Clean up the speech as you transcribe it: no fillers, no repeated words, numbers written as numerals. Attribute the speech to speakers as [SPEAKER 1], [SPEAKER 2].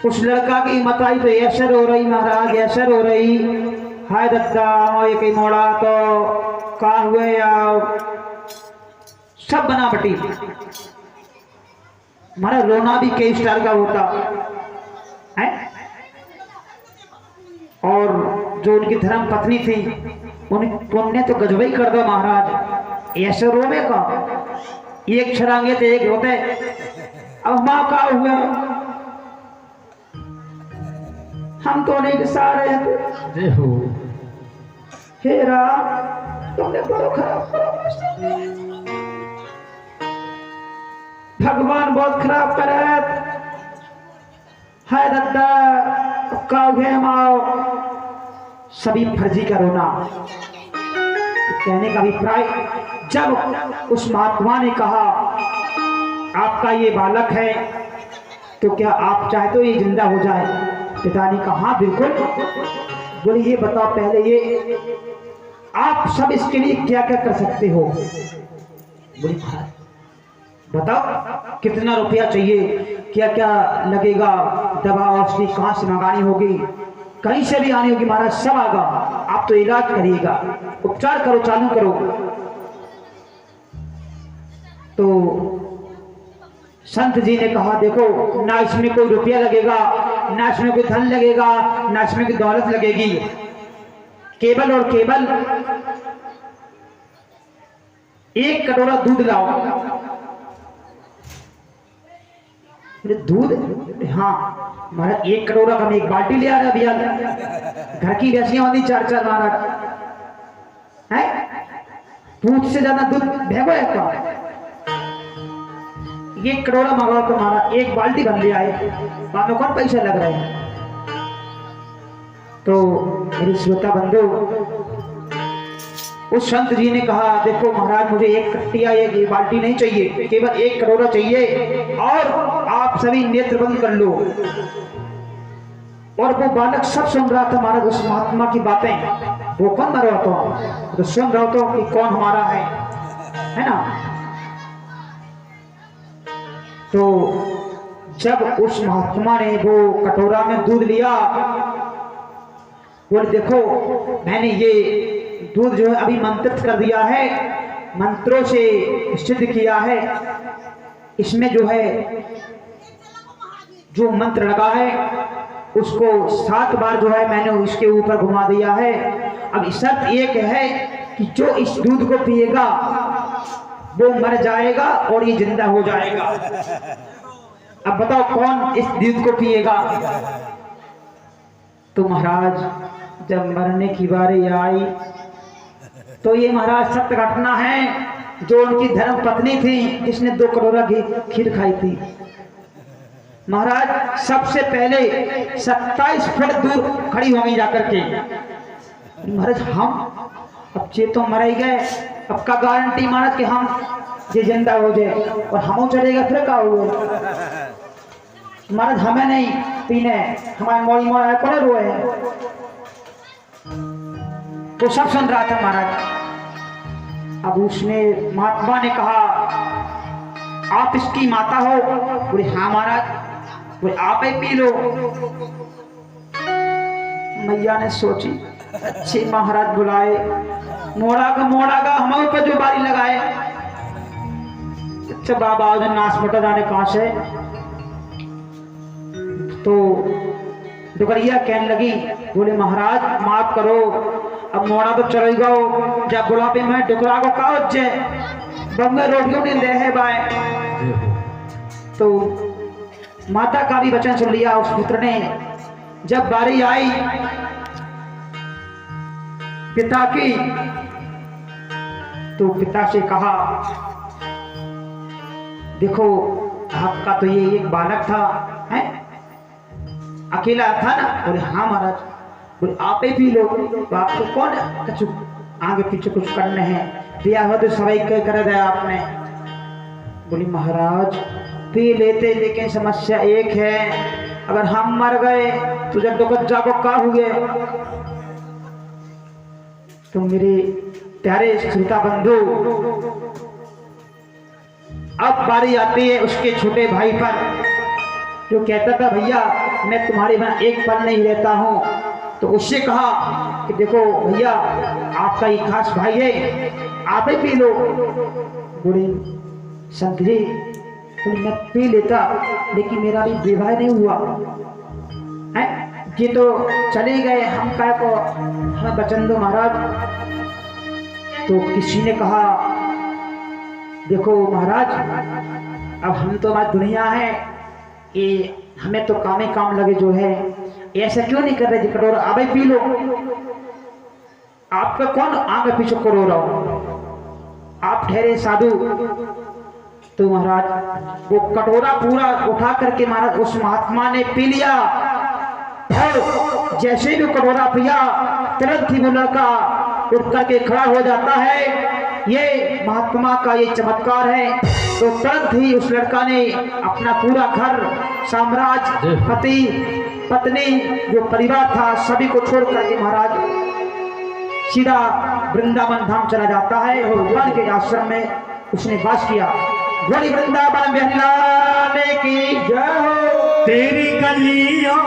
[SPEAKER 1] उस लड़का की हिम्मत आई तो ऐसे रो रही महाराज, ऐसे रो रही, हाय दत्ता ये कहीं मोड़ा तो कहा हुए या सब बना बटी। हमारा रोना भी कई स्टार का होता है। और जो उनकी धर्म पत्नी थी उनने तो गजबई कर दो महाराज, ऐसे रोने का एक छलांगे थे एक रोते। अब माँ का हुआ, हम तो नहीं गिसा रहे थे, हे राम तुमने बड़ो खराब भगवान बहुत खराब करे है दद्दा का माओ। सभी फर्जी का रोना। कहने का अभिप्राय, जब उस महात्मा ने कहा आपका ये बालक है तो क्या आप चाहते हो ये जिंदा हो जाए? पिता ने कहा हाँ बिल्कुल। बोले ये बताओ पहले ये आप सब इसके लिए क्या क्या कर सकते हो? बोले बताओ कितना रुपया चाहिए, क्या क्या लगेगा, दवा औषधि कहाँ से मंगानी होगी, कहीं से भी आनी होगी महाराज, सब आगा। आप तो इलाज करिएगा, उपचार करो, चालू करो। तो संत जी ने कहा देखो ना इसमें कोई रुपया लगेगा, ना इसमें कोई धन लगेगा, ना इसमें कोई दौलत लगेगी, केवल और केवल 1 कटोरा दूध लाओ। दूध? हाँ महाराज 1 कटोरा का मैं 1 बाल्टी ले आ रहा भैया, घर की भैंसियां होती 4-4 महाराज है, दूध से ज्यादा दूध भेगो है का? 1 कटोरा मंगाओ तो महाराज 1 बाल्टी भर ले आए, वहां में कौन पैसा लग रहा है? तो मेरी श्रोता बंधु, उस संत जी ने कहा देखो महाराज मुझे 1 कट्टिया 1 बाल्टी नहीं चाहिए, केवल 1 कटोरा चाहिए, और आप सभी नेत्र बंद कर लो। और वो बालक सब सुन रहा था महाराज उस महात्मा की बातें। वो कौन मर रहा था तो सुन रहा था कि कौन हमारा है ना। तो जब उस महात्मा ने वो कटोरा में दूध लिया, बोले देखो मैंने ये दूध जो है अभी मंत्रित कर दिया है, मंत्रों से सिद्ध किया है, इसमें जो है जो मंत्र लगा है उसको 7 बार जो है मैंने इसके ऊपर घुमा दिया है। अब शर्त एक है कि जो इस दूध को पिएगा वो मर जाएगा और ये जिंदा हो जाएगा। अब बताओ कौन इस दूध को पिएगा? तो महाराज जब मरने की बारी आई तो ये महाराज सत्य घटना है, जो उनकी धर्म पत्नी थी जिसने 2 कटोरा खीर खाई थी, महाराज सबसे पहले 27 फुट दूर खड़ी होंगी जाकर के। महाराज हम अब ये तो मर ही गए, अब का गारंटी महाराज कि हम ये जिंदा हो जाए और हम चलेगा फिर क्या हुआ? महाराज हमें नहीं पीने, हमारे मोड़ी मोड़ा है कौन रोए हैं? तो सब सुन रहा था महाराज। अब उसने महात्मा ने कहा आप इसकी माता हो? बोले हाँ महाराज। बोले आप ही पी लो। मैया ने सोची अच्छे महाराज बुलाए, मोड़ा का हम ऊपर जो बारी लगाए। अच्छा बाबा नाश मटा जाने कहां से। तो डुगरिया कहने लगी, बोले महाराज माफ करो, अब मोड़ा तो चल गो, जब बुढ़ापे में डुकरा को का उज्जे बंगे रोटियों ने दे है बाय। तो माता का भी वचन सुन लिया उस पुत्र ने। जब बारी आई पिता की, तो पिता से कहा देखो आपका तो ये एक बालक था, है अकेला था ना? बोले हाँ महाराज। बोले आप ही पी लो। तो आपको कौन कछु आगे पीछे कुछ करने हैं, दिया हो तो सवाई कर दिया आपने। बोली महाराज पी लेते, लेकिन समस्या एक है, अगर हम मर गए तो जब दुकज्जा को का हुए। तो मेरे प्यारे श्रोता बंधु, अब बारी आती है उसके छोटे भाई पर, जो कहता था भैया मैं तुम्हारे बिना एक पल नहीं रहता हूँ। तो उससे कहा कि देखो भैया, आपका ही खास भाई है, आप ही पी लो। बूढ़े संत जी, तो मैं पी लेता, लेकिन मेरा भी विवाह नहीं हुआ है। ये तो चले गए, हम क्या को हमें बचन दो महाराज। तो किसी ने कहा, देखो महाराज, अब हम तो हमारी दुनिया है, ये हमें तो काम ही काम लगे जो है, ऐसा क्यों नहीं कर रहे जी, कटोरा अब ही पी लो। आपका कौन आगे पीछे करो रहो, आप ठहरे साधु। तो महाराज वो कटोरा पूरा उठा करके महाराज उस महात्मा ने पी लिया, और जैसे भी कटोरा पिया तुरंत ही वो लड़का उठ करके खड़ा हो जाता है। ये महात्मा का ये चमत्कार है। तो तुरंत ही उस लड़का ने अपना पूरा घर, साम्राज्य, पति पत्नी, जो परिवार था, सभी को छोड़ करके महाराज सीधा वृंदावन धाम चला जाता है और वन के आश्रम में उसने वास किया। बड़ी वृंदावन बिहारी लाल की जय हो।
[SPEAKER 2] तेरी गलियां